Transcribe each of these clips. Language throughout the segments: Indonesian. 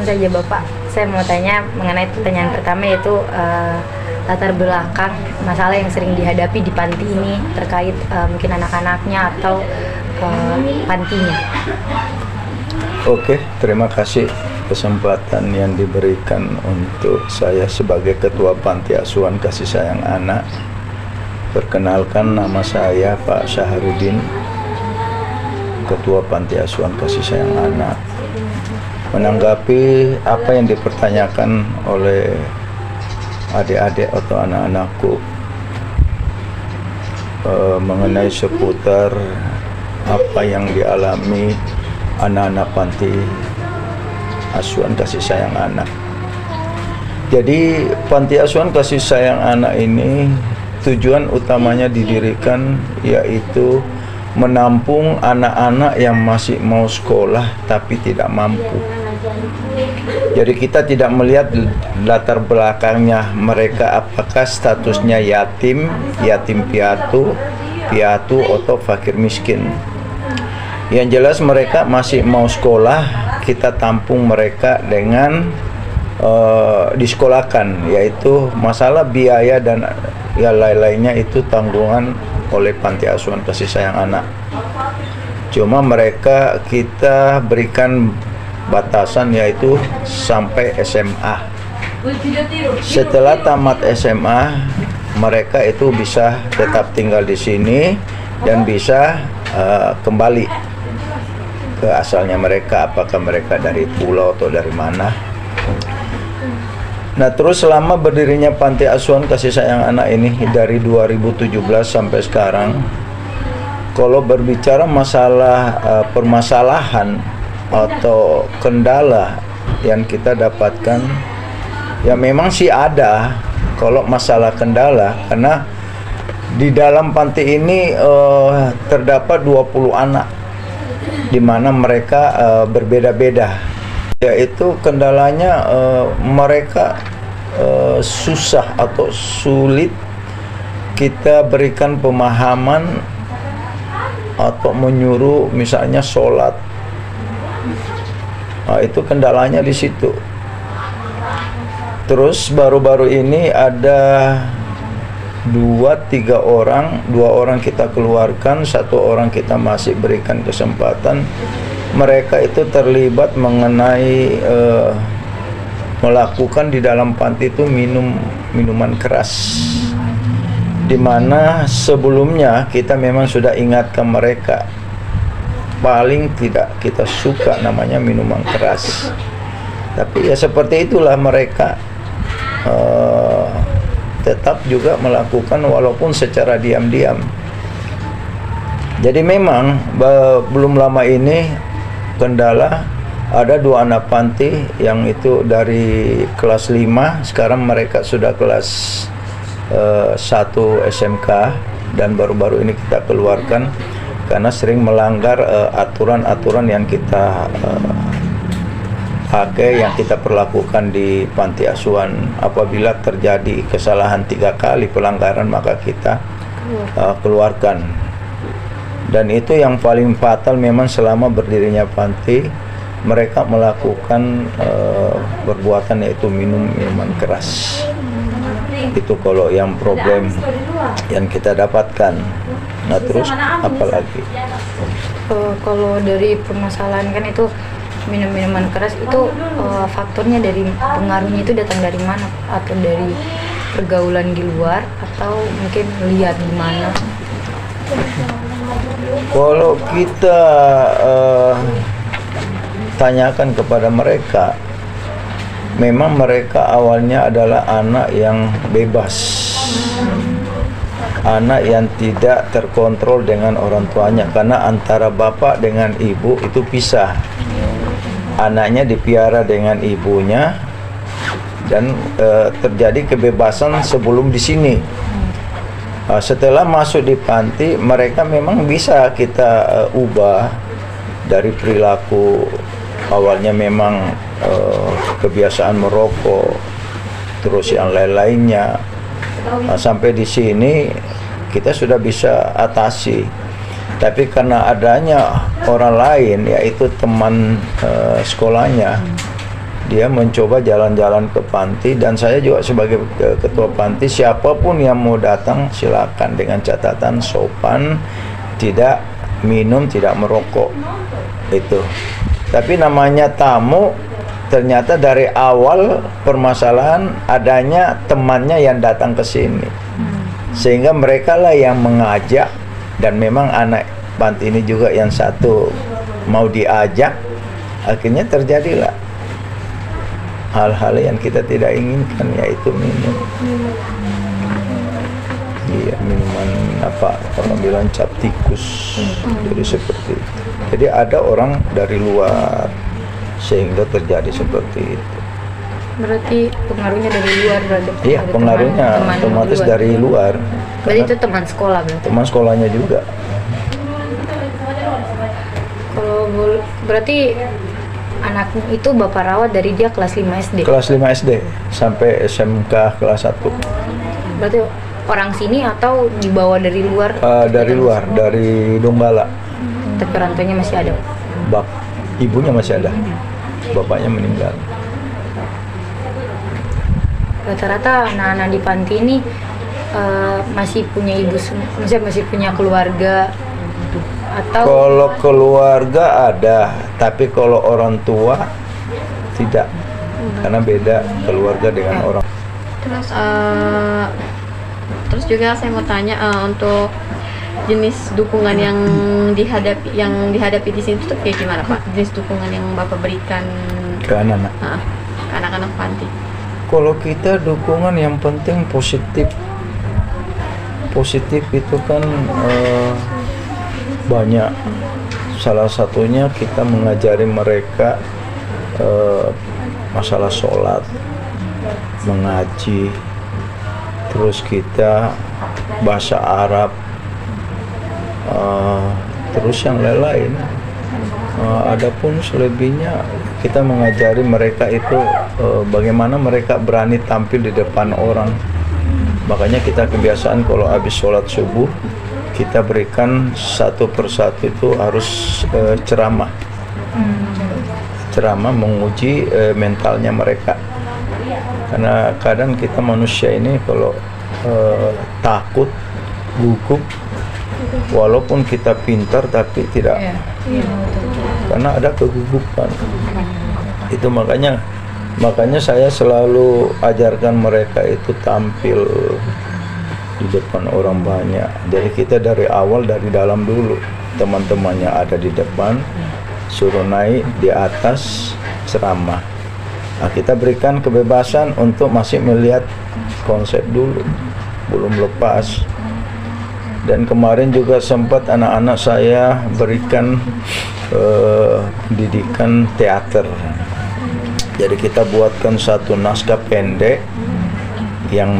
saja Bapak. Saya mau tanya mengenai pertanyaan pertama, yaitu latar belakang masalah yang sering dihadapi di panti ini terkait mungkin anak-anaknya atau pantinya. Oke, terima kasih kesempatan yang diberikan untuk saya sebagai Ketua Panti Asuhan Kasih Sayang Anak. Perkenalkan, nama saya Pak Syahrudin, Ketua Panti Asuhan Kasih Sayang Anak. Menanggapi apa yang dipertanyakan oleh adik-adik atau anak-anakku mengenai seputar apa yang dialami anak-anak panti asuhan kasih sayang anak. Jadi panti asuhan kasih sayang anak ini tujuan utamanya didirikan yaitu menampung anak-anak yang masih mau sekolah tapi tidak mampu. Jadi kita tidak melihat latar belakangnya mereka, apakah statusnya yatim, yatim piatu, piatu atau fakir miskin. Yang jelas mereka masih mau sekolah, kita tampung mereka dengan disekolahkan, yaitu masalah biaya dan yang lain-lainnya itu tanggungan oleh Panti Asuhan Kasih Sayang Anak. Cuma mereka kita berikan batasan yaitu sampai SMA. Setelah tamat SMA, mereka itu bisa tetap tinggal di sini dan bisa kembali ke asalnya mereka, apakah mereka dari pulau atau dari mana. Nah, terus selama berdirinya Panti Asuhan Kasih Sayang Anak ini dari 2017 sampai sekarang, kalau berbicara masalah permasalahan atau kendala yang kita dapatkan, ya memang sih ada. Kalau masalah kendala, karena di dalam panti ini terdapat 20 anak, di mana mereka berbeda-beda. Yaitu kendalanya mereka susah atau sulit kita berikan pemahaman atau menyuruh misalnya sholat. Nah, itu kendalanya di situ. Terus baru-baru ini ada 2-3 orang, 2 orang kita keluarkan, 1 orang kita masih berikan kesempatan. Mereka itu terlibat mengenai melakukan di dalam panti itu minuman keras, dimana sebelumnya kita memang sudah ingatkan mereka paling tidak kita suka namanya minuman keras, tapi ya seperti itulah mereka tetap juga melakukan walaupun secara diam-diam. Jadi memang belum lama ini kendala ada 2 anak panti yang itu dari kelas 5, sekarang mereka sudah kelas 1 SMK, dan baru-baru ini kita keluarkan karena sering melanggar aturan-aturan yang kita pakai, yang kita perlakukan di panti asuhan. Apabila terjadi kesalahan 3 kali pelanggaran, maka kita keluarkan. Dan itu yang paling fatal memang selama berdirinya panti, mereka melakukan perbuatan yaitu minuman keras. Itu kalau yang problem yang kita dapatkan. Nah, terus apalagi? Kalau dari permasalahan kan itu minuman keras itu faktornya dari pengaruhnya itu datang dari mana? Atau dari pergaulan di luar, atau mungkin lihat di mana? Kalau kita tanyakan kepada mereka, memang mereka awalnya adalah anak yang bebas, anak yang tidak terkontrol dengan orang tuanya, karena antara bapak dengan ibu itu pisah. Anaknya dipiara dengan ibunya, dan terjadi kebebasan sebelum di sini. Setelah masuk di panti, mereka memang bisa kita ubah dari perilaku. Awalnya memang kebiasaan merokok, terus yang lain-lainnya. Sampai di sini kita sudah bisa atasi. Tapi karena adanya orang lain, yaitu teman sekolahnya, dia mencoba jalan-jalan ke panti, dan saya juga sebagai ketua panti, siapapun yang mau datang silakan dengan catatan sopan, tidak minum, tidak merokok itu. Tapi namanya tamu, ternyata dari awal permasalahan adanya temannya yang datang ke sini, sehingga mereka lah yang mengajak, dan memang anak panti ini juga yang satu mau diajak, akhirnya terjadilah hal-hal yang kita tidak inginkan, yaitu minum. Iya, minuman apa orang bilang cap tikus. Jadi seperti itu. Jadi ada orang dari luar sehingga terjadi seperti itu. Berarti pengaruhnya dari luar berarti? Iya, Ada pengaruhnya teman otomatis luar. dari luar. Berarti itu teman sekolah berarti? Teman sekolahnya juga. Kalau berarti anaknya itu Bapak rawat dari dia kelas 5 SD? Kelas 5 SD sampai SMK kelas 1. Berarti orang sini atau dibawa dari luar? Dari luar, dari Donggala. Tapi orang tuanya masih ada? Ibunya masih ada, bapaknya meninggal. Rata-rata anak-anak di panti ini masih punya ibu, maksudnya masih punya keluarga atau? Kalau keluarga ada, tapi kalau orang tua tidak, karena beda keluarga dengan orang. Terus juga saya mau tanya untuk jenis dukungan yang dihadapi di sini itu kayak gimana Pak? Jenis dukungan yang Bapak berikan Ke anak-anak. ke anak-anak panti. Kalau kita dukungan yang penting positif. Positif itu kan banyak. Salah satunya kita mengajari mereka masalah sholat, mengaji, terus kita bahasa Arab, terus yang lain-lain. Adapun selebihnya kita mengajari mereka itu bagaimana mereka berani tampil di depan orang. Makanya kita kebiasaan kalau habis sholat subuh kita berikan satu persatu itu harus ceramah. Ceramah menguji mentalnya mereka. Karena kadang kita manusia ini kalau takut, gugup, walaupun kita pintar tapi tidak, karena ada kegugupan. Itu makanya saya selalu ajarkan mereka itu tampil di depan orang banyak. Jadi kita dari awal dari dalam dulu, teman-temannya ada di depan, suruh naik di atas ceramah. Nah, kita berikan kebebasan untuk masih melihat konsep dulu, belum lepas. Dan kemarin juga sempat anak-anak saya berikan pendidikan teater. Jadi kita buatkan satu naskah pendek yang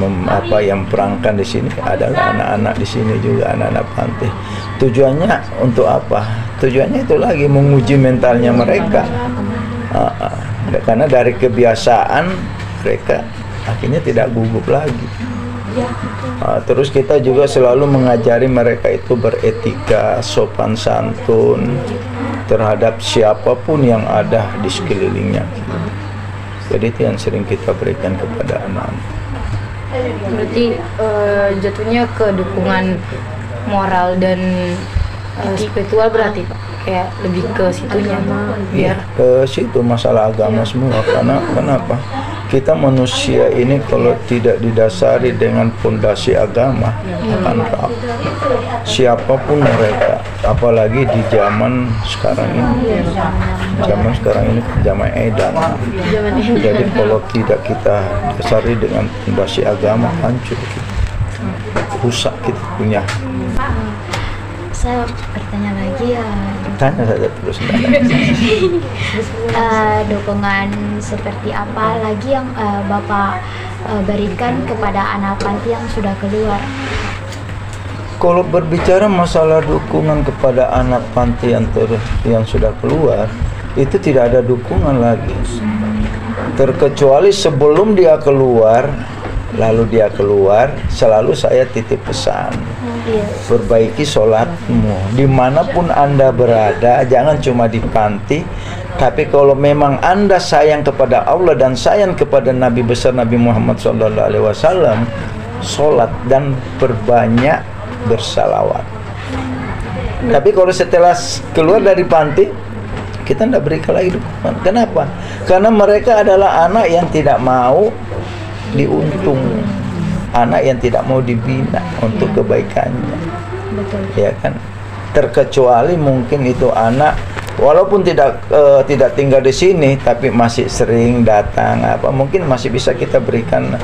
perangkan di sini adalah anak-anak di sini juga, anak-anak panti. Tujuannya untuk apa? Tujuannya itu lagi menguji mentalnya mereka. Karena dari kebiasaan mereka akhirnya tidak gugup lagi. Terus kita juga selalu mengajari mereka itu beretika, sopan santun terhadap siapapun yang ada di sekelilingnya. Jadi itu yang sering kita berikan kepada anak-anak. Berarti jatuhnya ke dukungan moral dan spiritual berarti Pak? Kayak lebih ke situnya biar ke situ masalah agama semua. Karena kenapa? Kita manusia ini kalau tidak didasari dengan fondasi agama akan rapuh. Siapapun mereka, apalagi di zaman sekarang ini. Zaman sekarang ini zaman edan. Jadi kalau tidak kita dasari dengan fondasi agama, hancur kita. Rusak kita punya. Saya bertanya lagi ya. Tanya saja terus. Dukungan seperti apa lagi yang Bapak berikan kepada anak panti yang sudah keluar? Kalau berbicara masalah dukungan kepada anak panti yang sudah keluar, itu tidak ada dukungan lagi. Terkecuali sebelum dia keluar, selalu saya titip pesan. Perbaiki sholatmu dimanapun Anda berada, jangan cuma di panti, Tapi kalau memang Anda sayang kepada Allah dan sayang kepada Nabi besar Nabi Muhammad SAW, sholat dan perbanyak bersalawat. Tapi kalau setelah keluar dari panti, kita tidak berikan lagi dukungan. Kenapa? Karena mereka adalah anak yang tidak mau diuntung, anak yang tidak mau dibina untuk kebaikannya. Betul. Ya kan? Terkecuali mungkin itu anak walaupun tidak tinggal di sini tapi masih sering datang mungkin masih bisa kita berikan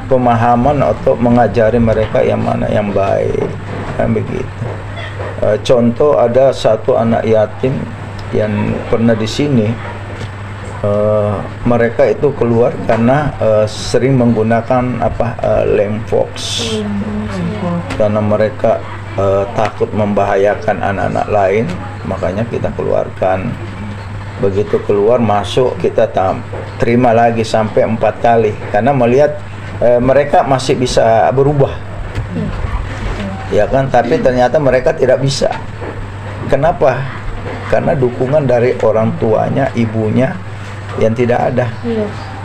pemahaman atau mengajari mereka yang mana yang baik, kan begitu. Contoh, ada satu anak yatim yang pernah di sini, mereka itu keluar karena sering menggunakan lemfox, karena mereka takut membahayakan anak-anak lain, makanya kita keluarkan. Begitu keluar masuk kita terima lagi sampai 4 kali karena melihat mereka masih bisa berubah, ya kan? Tapi ternyata mereka tidak bisa. Kenapa? Karena dukungan dari orang tuanya, ibunya yang tidak ada.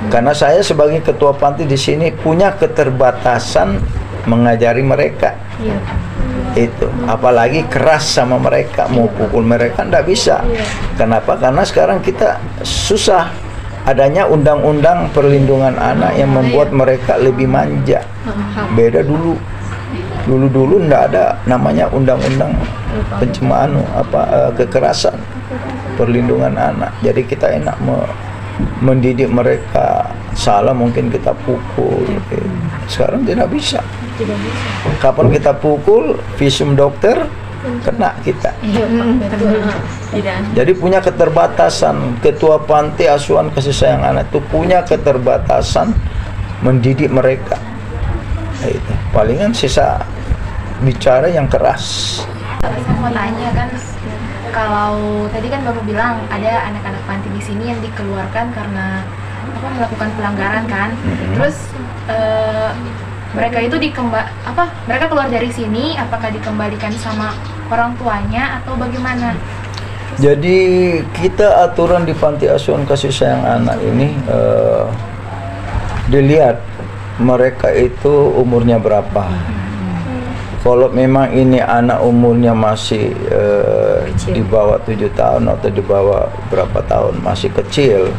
Karena saya sebagai ketua panti di sini punya keterbatasan mengajari mereka. Itu apalagi keras sama mereka, mau pukul mereka tidak bisa. Kenapa? Karena sekarang kita susah, adanya undang-undang perlindungan anak yang membuat mereka lebih manja. Beda dulu tidak ada namanya undang-undang pencemaran kekerasan, perlindungan anak. Jadi kita enak mendidik mereka, salah mungkin kita pukul. Sekarang tidak bisa. Kapan kita pukul, visum dokter, kena kita. Jadi punya keterbatasan. Ketua panti asuhan kasih sayang anak itu punya keterbatasan mendidik mereka. Itu palingan sisa bicara yang keras. Saya mau tanya kan, kalau tadi kan Bapak bilang ada anak-anak panti di sini yang dikeluarkan karena melakukan pelanggaran kan. Terus mereka itu mereka keluar dari sini, apakah dikembalikan sama orang tuanya atau bagaimana? Jadi kita aturan di panti asuhan kasih sayang anak ini dilihat mereka itu umurnya berapa. Kalau memang ini anak umurnya masih di bawah 7 tahun atau di bawah berapa tahun, masih kecil,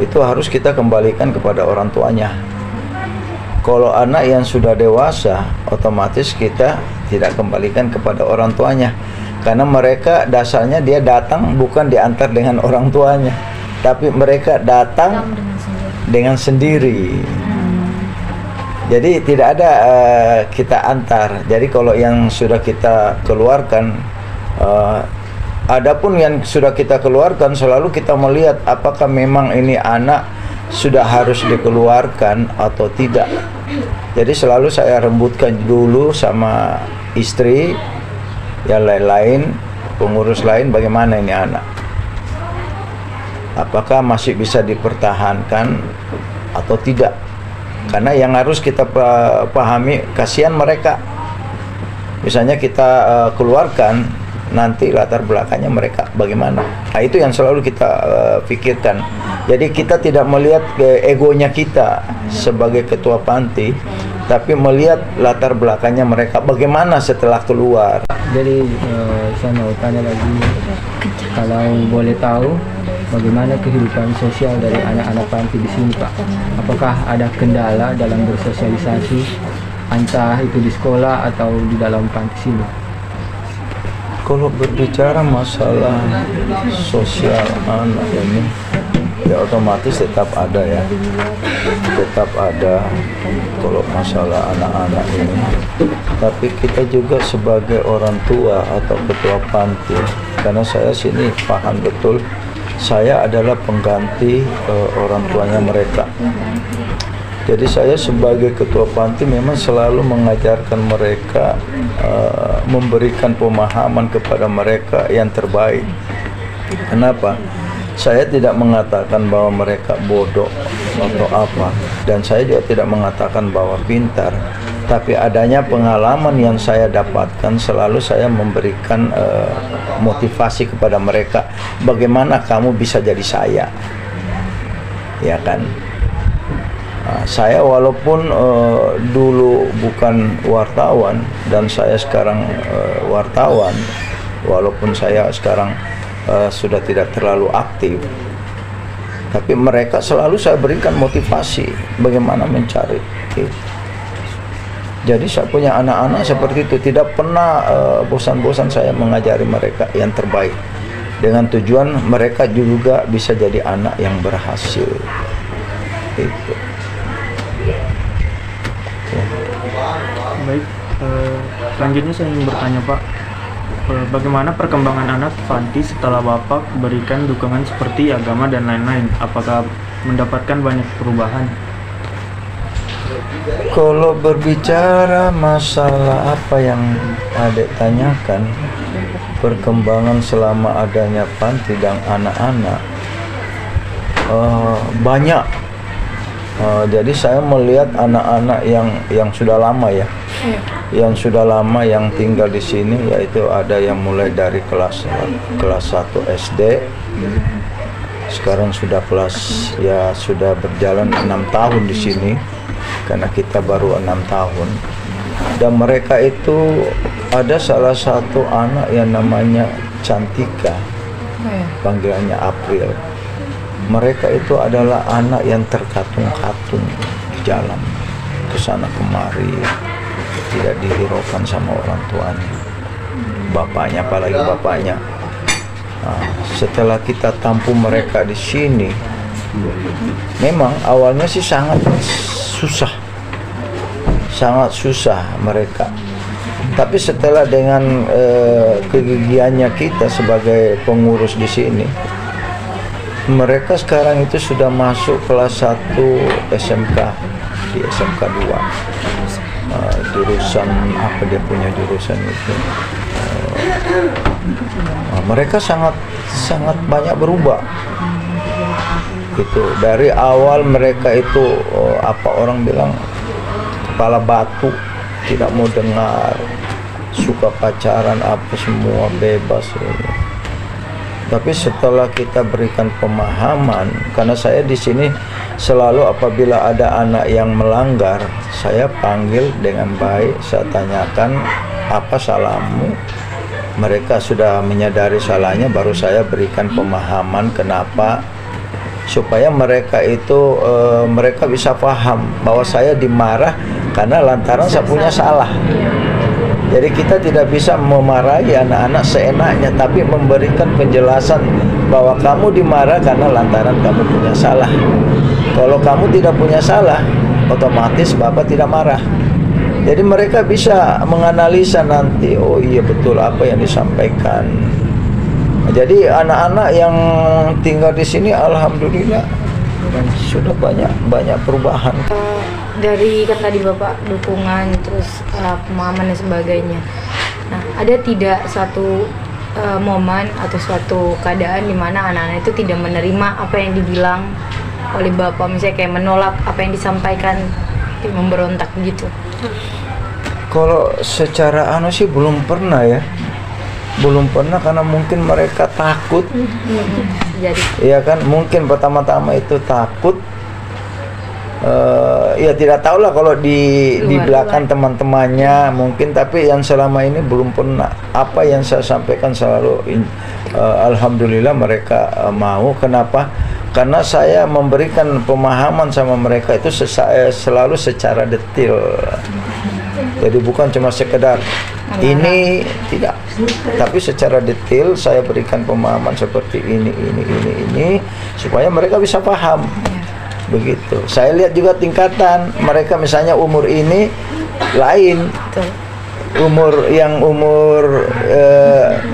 itu harus kita kembalikan kepada orang tuanya. Kalau anak yang sudah dewasa, otomatis kita tidak kembalikan kepada orang tuanya. Karena mereka dasarnya dia datang bukan diantar dengan orang tuanya, tapi mereka datang dengan sendiri. Jadi tidak ada kita antar. Jadi kalau yang sudah kita keluarkan, adapun yang sudah kita keluarkan selalu kita melihat apakah memang ini anak sudah harus dikeluarkan atau tidak. Jadi selalu saya rembutkan dulu sama istri, yang lain-lain, pengurus lain, bagaimana ini anak, apakah masih bisa dipertahankan atau tidak. Karena yang harus kita pahami, kasihan mereka. Misalnya kita keluarkan, nanti latar belakangnya mereka bagaimana. Nah, itu yang selalu kita pikirkan. Jadi kita tidak melihat egonya kita sebagai ketua panti, tapi melihat latar belakangnya mereka bagaimana setelah keluar. Jadi saya mau tanya lagi, kalau boleh tahu bagaimana kehidupan sosial dari anak-anak panti di sini, Pak? Apakah ada kendala dalam bersosialisasi, entah itu di sekolah atau di dalam panti sini? Kalau berbicara masalah sosial anak ini, ya otomatis tetap ada ya, tetap ada kalau masalah anak-anak ini. Tapi kita juga sebagai orang tua atau ketua panti, karena saya sini paham betul, saya adalah pengganti orang tuanya mereka. Jadi saya sebagai ketua panti memang selalu mengajarkan mereka, memberikan pemahaman kepada mereka yang terbaik. Kenapa? Saya tidak mengatakan bahwa mereka bodoh atau apa, dan saya juga tidak mengatakan bahwa pintar. Tapi adanya pengalaman yang saya dapatkan, selalu saya memberikan motivasi kepada mereka. Bagaimana kamu bisa jadi saya, ya kan? Nah, saya walaupun dulu bukan wartawan dan saya sekarang wartawan, walaupun saya sekarang sudah tidak terlalu aktif, tapi mereka selalu saya berikan motivasi bagaimana mencari itu. Jadi saya punya anak-anak seperti itu, tidak pernah bosan-bosan saya mengajari mereka yang terbaik, dengan tujuan mereka juga bisa jadi anak yang berhasil. Itu. Baik, selanjutnya saya ingin bertanya Pak, bagaimana perkembangan anak panti setelah Bapak berikan dukungan seperti agama dan lain-lain? Apakah mendapatkan banyak perubahan? Kalau berbicara masalah apa yang adik tanyakan, perkembangan selama adanya panti dan anak-anak, banyak. Jadi saya melihat anak-anak yang sudah lama ya, yang sudah lama yang tinggal di sini, yaitu ada yang mulai dari kelas 1 SD, sekarang sudah sudah berjalan 6 tahun di sini, karena kita baru 6 tahun. Dan mereka itu ada salah satu anak yang namanya Cantika, panggilannya April. Mereka itu adalah anak yang terkatung-katung di jalan, ke sana kemari, tidak dihiraukan sama orang tuanya, bapaknya, apalagi bapaknya. Nah, setelah kita tampung mereka di sini, memang awalnya sih sangat susah mereka. Tapi setelah dengan kegigihannya kita sebagai pengurus di sini, mereka sekarang itu sudah masuk kelas 1 SMK, di SMK 2. Jurusan apa dia punya jurusan itu. Mereka sangat banyak berubah. Gitu. Dari awal mereka itu apa orang bilang kepala batu, tidak mau dengar, suka pacaran apa semua bebas. Tapi setelah kita berikan pemahaman, karena saya di sini selalu apabila ada anak yang melanggar, saya panggil dengan baik, saya tanyakan apa salahmu. Mereka sudah menyadari salahnya, baru saya berikan pemahaman kenapa, supaya mereka itu mereka bisa paham bahwa saya dimarah karena lantaran saya punya salah. Jadi kita tidak bisa memarahi anak-anak seenaknya, tapi memberikan penjelasan bahwa kamu dimarah karena lantaran kamu punya salah. Kalau kamu tidak punya salah, otomatis Bapak tidak marah. Jadi mereka bisa menganalisa nanti, oh iya betul apa yang disampaikan. Jadi anak-anak yang tinggal di sini alhamdulillah sudah banyak perubahan. Dari kan tadi Bapak dukungan, terus pemahaman dan sebagainya. Nah, ada tidak suatu momen atau suatu keadaan di mana anak-anak itu tidak menerima apa yang dibilang oleh Bapak, misalnya kayak menolak apa yang disampaikan, memberontak gitu? Kalau secara sih belum pernah ya. Belum pernah karena mungkin mereka takut. Jadi Iya kan, mungkin pertama-tama itu takut. Ya tidak tahu lah kalau di belakang teman-temannya mungkin, tapi yang selama ini belum pernah. Apa yang saya sampaikan selalu alhamdulillah mereka mau. Kenapa? Karena saya memberikan pemahaman sama mereka itu selalu secara detail. Jadi bukan cuma sekedar ini, tidak, tapi secara detail saya berikan pemahaman seperti ini supaya mereka bisa paham. Begitu. Saya lihat juga tingkatan mereka, misalnya umur ini lain. Umur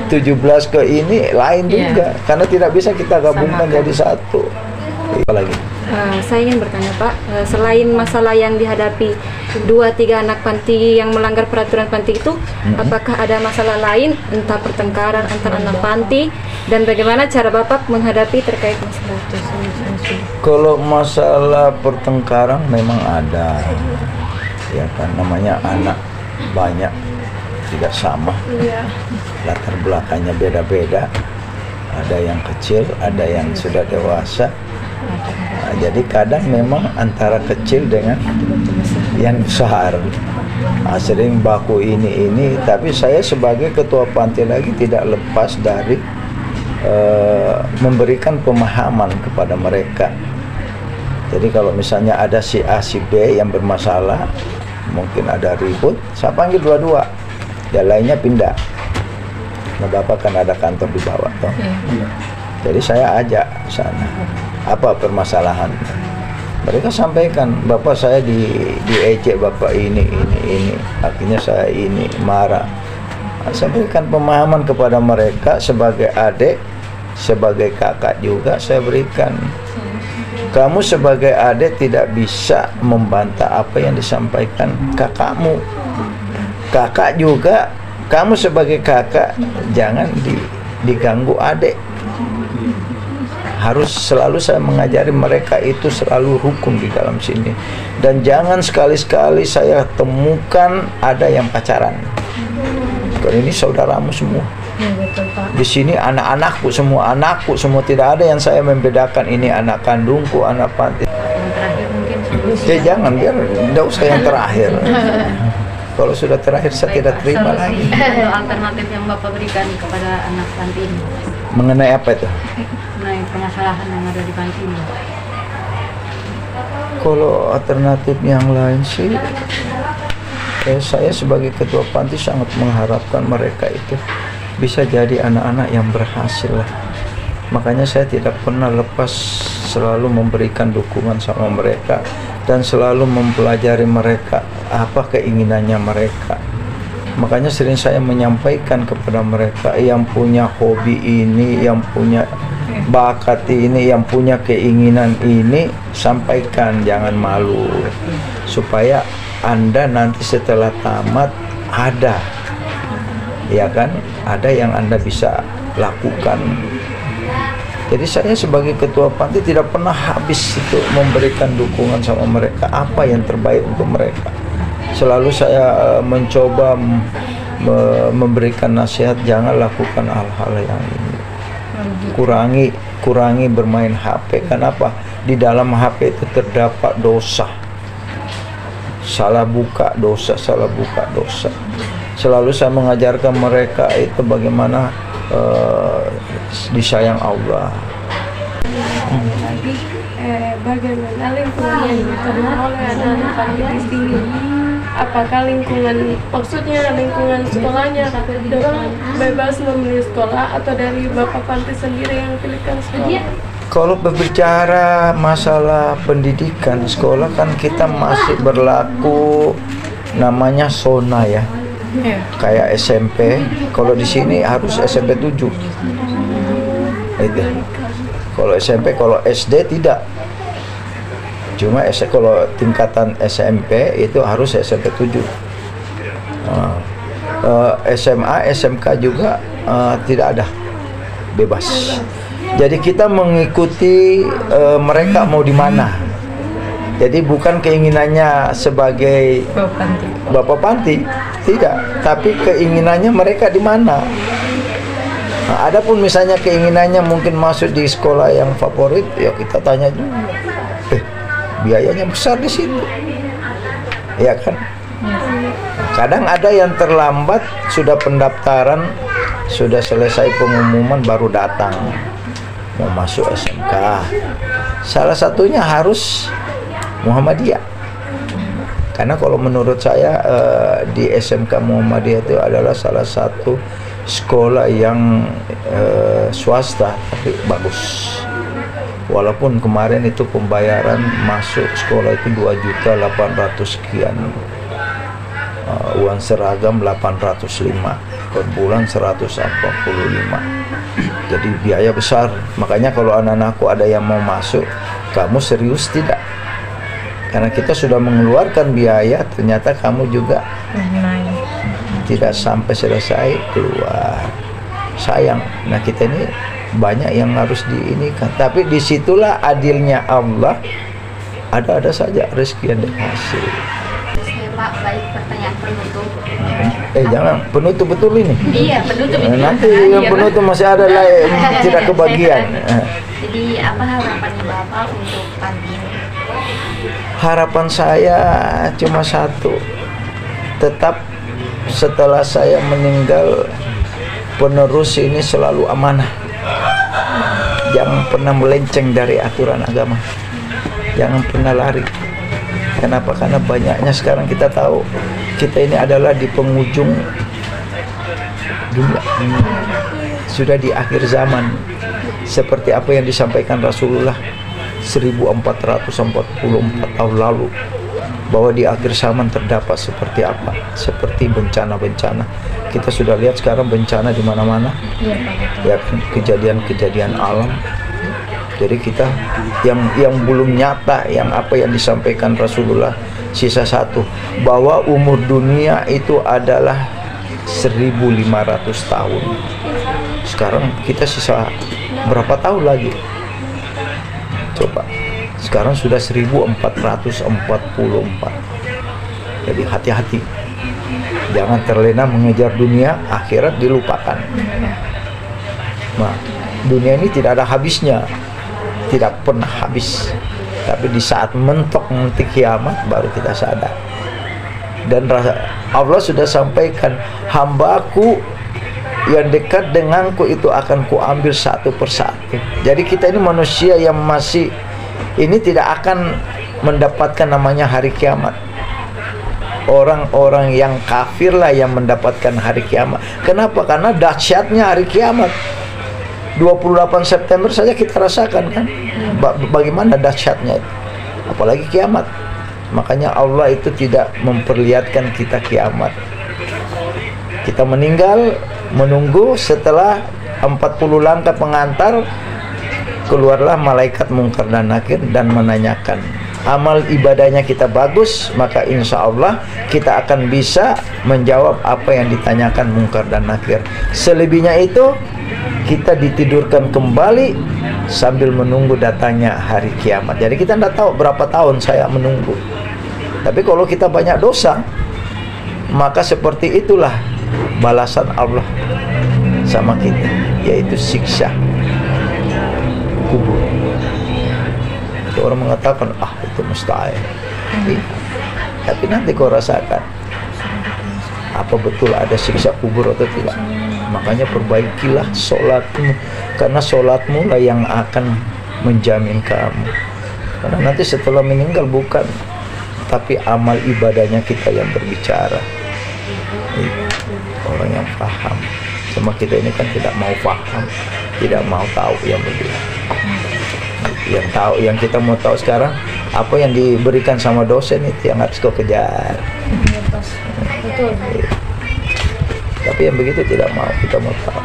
17 ke ini lain juga, karena tidak bisa kita gabungkan jadi satu. Apalagi Saya ingin bertanya Pak, selain masalah yang dihadapi 2-3 anak panti yang melanggar peraturan panti itu, apakah ada masalah lain, entah pertengkaran antar anak panti, dan bagaimana cara Bapak menghadapi terkait masalah itu? kalau masalah pertengkaran memang ada, ya kan, namanya anak banyak tidak sama, latar belakangnya beda-beda, ada yang kecil, ada yang sudah dewasa. Nah, jadi kadang memang antara kecil dengan yang besar, sering baku ini, tapi saya sebagai ketua panti lagi tidak lepas dari memberikan pemahaman kepada mereka. Jadi kalau misalnya ada si A, si B yang bermasalah, mungkin ada ribut, saya panggil dua-dua, yang lainnya pindah. Nah, Bapak kan ada kantor di bawah toh. Jadi saya ajak sana, apa permasalahan? Mereka sampaikan, Bapak saya diejek, Bapak ini, akhirnya saya ini marah. Sampaikan pemahaman kepada mereka sebagai adik, sebagai kakak juga saya berikan. Kamu sebagai adik tidak bisa membantah apa yang disampaikan kakakmu. Kakak juga, kamu sebagai kakak jangan diganggu adik. Harus selalu saya mengajari mereka itu selalu rukun di dalam sini. Dan jangan sekali-sekali saya temukan ada yang pacaran. Karena ini saudaramu semua. Di sini anak-anakku semua, anakku semua, tidak ada yang saya membedakan ini anak kandungku, anak panti. Jangan, biar tidak usah yang terakhir. Kalau sudah terakhir saya tidak terima lagi. Alternatif yang Bapak berikan kepada anak panti ini Mengenai apa itu? mengenai permasalahan yang ada di panti ini. Kalau alternatif yang lain sih, saya sebagai ketua panti sangat mengharapkan mereka itu bisa jadi anak-anak yang berhasil lah. Makanya saya tidak pernah lepas, selalu memberikan dukungan sama mereka dan selalu mempelajari mereka apa keinginannya mereka. Makanya sering saya menyampaikan kepada mereka yang punya hobi ini, yang punya bakat ini, yang punya keinginan ini, sampaikan, jangan malu, supaya Anda nanti setelah tamat ada, ya kan, ada yang Anda bisa lakukan. Jadi saya sebagai ketua panti tidak pernah habis itu memberikan dukungan sama mereka, apa yang terbaik untuk mereka. Selalu saya mencoba memberikan nasihat, jangan lakukan hal-hal yang ini. Kurangi bermain HP. Kenapa? Di dalam HP itu terdapat dosa. Salah buka dosa. Selalu saya mengajarkan mereka itu bagaimana disayang Allah. Bagaimana lingkungan yang diterima oleh anak-anak panti di sini? Apakah lingkungan, maksudnya lingkungan sekolahnya dorong bebas memilih sekolah atau dari Bapak panti sendiri yang pilihkan sekolah? Kalau berbicara masalah pendidikan sekolah kan kita masih berlaku namanya zona ya. Kayak SMP, kalau di sini harus SMP 7. Itu. Kalau SMP, kalau SD tidak. Cuma kalau tingkatan SMP itu harus SMP 7. SMA, SMK juga tidak ada, bebas. Jadi kita mengikuti mereka mau di mana. Jadi bukan keinginannya sebagai Bapak panti, tidak, tapi keinginannya mereka di mana. Nah, adapun misalnya keinginannya mungkin masuk di sekolah yang favorit, ya kita tanya juga. Biayanya besar di situ, ya kan? Kadang ada yang terlambat, sudah pendaftaran, sudah selesai pengumuman baru datang mau masuk SMK. Salah satunya harus Muhammadiyah, karena kalau menurut saya di SMK Muhammadiyah itu adalah salah satu sekolah yang swasta tapi bagus. Walaupun kemarin itu pembayaran masuk sekolah itu 2.800.000 sekian, uang seragam 805, per bulan 145. Jadi biaya besar. Makanya kalau anak-anakku ada yang mau masuk, kamu serius tidak? Karena kita sudah mengeluarkan biaya, ternyata kamu juga tidak sampai selesai keluar. Sayang. Nah kita ini banyak yang harus diinikan. Tapi disitulah adilnya Allah. Ada-ada saja rezeki yang dikasih. Pak, baik, pertanyaan penutup. Jangan penutup betul ini. Iya, penutup itu. Nanti yang penutup masih ada lah tidak kebagian. Jadi apa harapannya Bapak untuk panti ini? Harapan saya cuma satu, tetap setelah saya meninggal penerus ini selalu amanah, jangan pernah melenceng dari aturan agama, jangan pernah lari. Kenapa? Karena banyaknya sekarang kita tahu kita ini adalah di penghujung dunia, sudah di akhir zaman, seperti apa yang disampaikan Rasulullah 1444 tahun lalu, bahwa di akhir zaman terdapat seperti apa, seperti bencana-bencana. Kita sudah lihat sekarang bencana di mana-mana, ya kan, kejadian-kejadian alam. Jadi kita yang belum nyata, yang apa yang disampaikan Rasulullah, sisa satu, bahwa umur dunia itu adalah 1500 tahun. Sekarang kita sisa berapa tahun lagi? Coba, sekarang sudah 1444. Jadi hati-hati, jangan terlena mengejar dunia, akhirat dilupakan. Nah, dunia ini tidak ada habisnya, tidak pernah habis. Tapi di saat mentok nanti kiamat baru kita sadar. Dan Allah sudah sampaikan, hambaku yang dekat denganku itu akan kuambil satu persatu. Jadi kita ini manusia yang masih ini tidak akan mendapatkan namanya hari kiamat. Orang-orang yang kafir lah yang mendapatkan hari kiamat. Kenapa? Karena dahsyatnya hari kiamat. 28 September saja kita rasakan kan, bagaimana dahsyatnya itu, apalagi kiamat. Makanya Allah itu tidak memperlihatkan kita kiamat. Kita meninggal, menunggu setelah 40 langkah pengantar, keluarlah malaikat Mungkar dan Nakir dan menanyakan. Amal ibadahnya kita bagus, maka insya Allah kita akan bisa menjawab apa yang ditanyakan Mungkar dan Nakir. Selebihnya itu kita ditidurkan kembali sambil menunggu datangnya hari kiamat. Jadi kita tidak tahu berapa tahun saya menunggu. Tapi kalau kita banyak dosa, maka seperti itulah balasan Allah sama kita, yaitu siksa kubur. Ada orang mengatakan, itu mustahil. Tapi nanti kau rasakan apa betul ada siksa kubur atau tidak. Makanya perbaikilah sholatmu, karena sholatmu lah yang akan menjamin kamu. Karena nanti setelah meninggal bukan, tapi amal ibadahnya kita yang berbicara. Orang yang paham. Cuma kita ini kan tidak mau paham, tidak mau tahu yang begitu. Yang tahu, yang kita mau tahu sekarang apa yang diberikan sama dosen itu yang harus kau kejar. Betul. Tapi yang begitu tidak mau, kita mau tahu.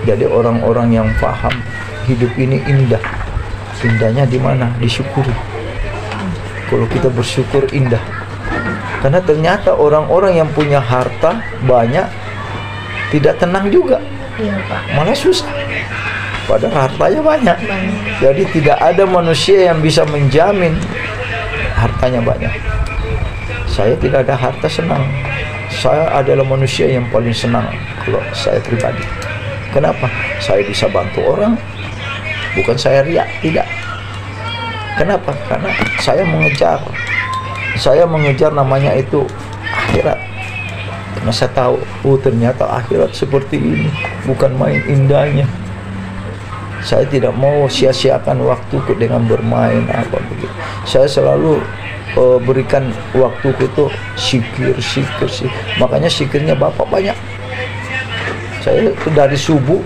Jadi orang-orang yang paham hidup ini indah. Indahnya di mana? Disyukuri. Kalau kita bersyukur indah. Karena ternyata orang-orang yang punya harta banyak tidak tenang juga. Iya, Pak. Malah susah. Padahal hartanya banyak. Jadi tidak ada manusia yang bisa menjamin hartanya banyak. Saya tidak ada harta senang. Saya adalah manusia yang paling senang kalau saya pribadi. Kenapa? Saya bisa bantu orang, bukan saya riak, tidak. Kenapa? Karena saya mengejar namanya itu akhirat. Karena saya tahu, ternyata akhirat seperti ini, bukan main indahnya. Saya tidak mau sia-siakan waktuku dengan bermain apa begitu. Saya selalu berikan waktuku itu zikir. Makanya zikirnya Bapak banyak. Saya itu dari subuh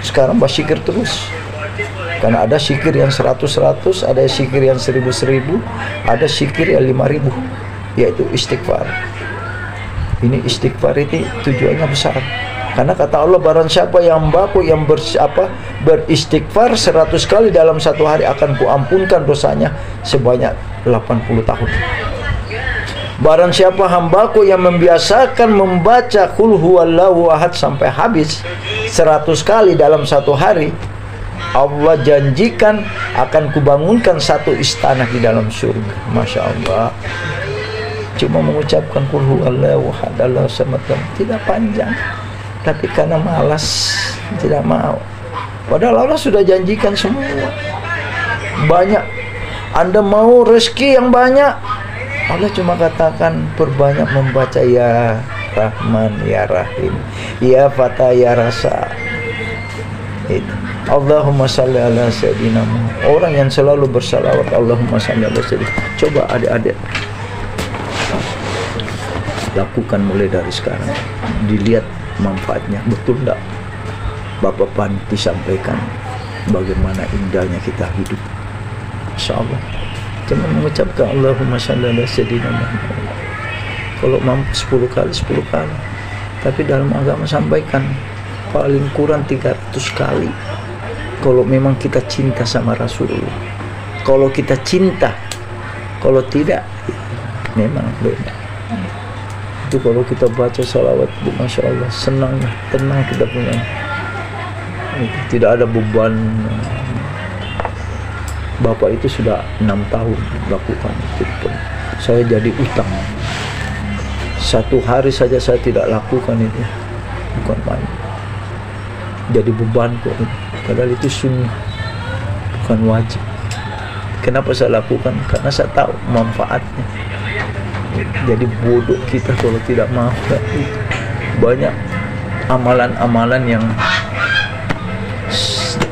sekarang berzikir terus. Karena ada zikir yang 100, ada zikir yang 1000, ada zikir yang 5000, yaitu istighfar. Ini istighfar itu tujuannya besar. Karena kata Allah, barang siapa yang beristighfar 100 kali dalam satu hari, akan kuampunkan dosanya sebanyak 80 tahun. Barang siapa hambaku yang membiasakan membaca Qul huwallahu ahad sampai habis 100 kali dalam satu hari, Allah janjikan akan kubangunkan satu istana di dalam surga. Masya Allah. Cuma mengucapkan Qul huwallahu ahad, Allahu samad, tidak panjang, tapi karena malas tidak mau. Padahal Allah sudah janjikan semua. Banyak. Anda mau rezeki yang banyak, Allah cuma katakan perbanyak membaca ya Rahman ya Rahim, ya Fatah ya Rasa. Itu. Allahumma salli ala sayyidina Muhammad. Orang yang selalu bersalawat Allahumma salli ala sayyidina. Coba adik-adik lakukan mulai dari sekarang, dilihat manfaatnya. Betul enggak Bapak Panti sampaikan bagaimana indahnya kita hidup? Insyaallah cuma mengucapkan Allahumma shalli ala sayyidina Muhammad. Kalau mampu 10 kali 10 kali. Tapi dalam agama sampaikan paling kurang 300 kali. Kalau memang kita cinta sama Rasulullah. Kalau kita cinta, kalau tidak ya, memang beda. Itu kalau kita baca salawat, Masya Allah, senang, tenang kita punya. Tidak ada beban. Bapak itu sudah 6 tahun lakukan itu pun. Saya jadi utang. Satu hari saja saya tidak lakukan itu, bukan main. Jadi beban kok. Padahal itu sunnah, bukan wajib. Kenapa saya lakukan? Karena saya tahu manfaatnya. Jadi bodoh kita kalau tidak mau. Banyak amalan-amalan yang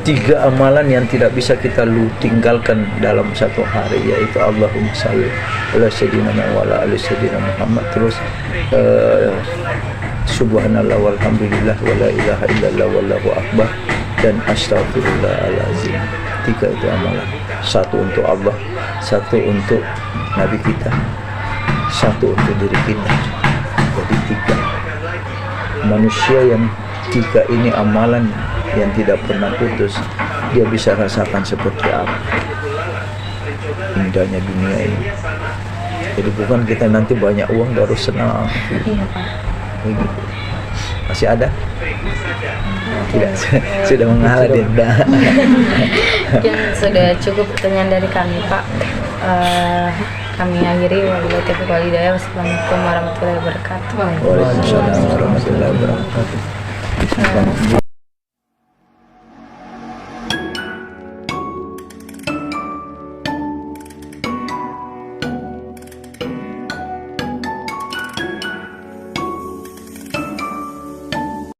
3 amalan yang tidak bisa kita tinggalkan dalam satu hari, yaitu Allahumma salli ala sayyidina wa ala ali sayyidina Muhammad, terus subhanallah walhamdulillah wa la ilaha illallah wallahu akbar, dan astaghfirullahalazim. 3 itu amalan. 1 untuk Allah, 1 untuk Nabi kita, 1 untuk diri kita. Jadi 3. Manusia yang 3 ini amalan yang tidak pernah putus, dia bisa rasakan seperti apa indahnya dunia ini. Jadi bukan kita nanti banyak uang baru senang. Begitu. Masih ada? Tidak, sudah mengalah dia. Yang sudah cukup pertanyaan dari kami, Pak. Kami akhiri, wabillahi taufiq wal hidayah. Wassalamualaikum warahmatullahi wabarakatuh. Waalaikumsalam warahmatullahi wabarakatuh.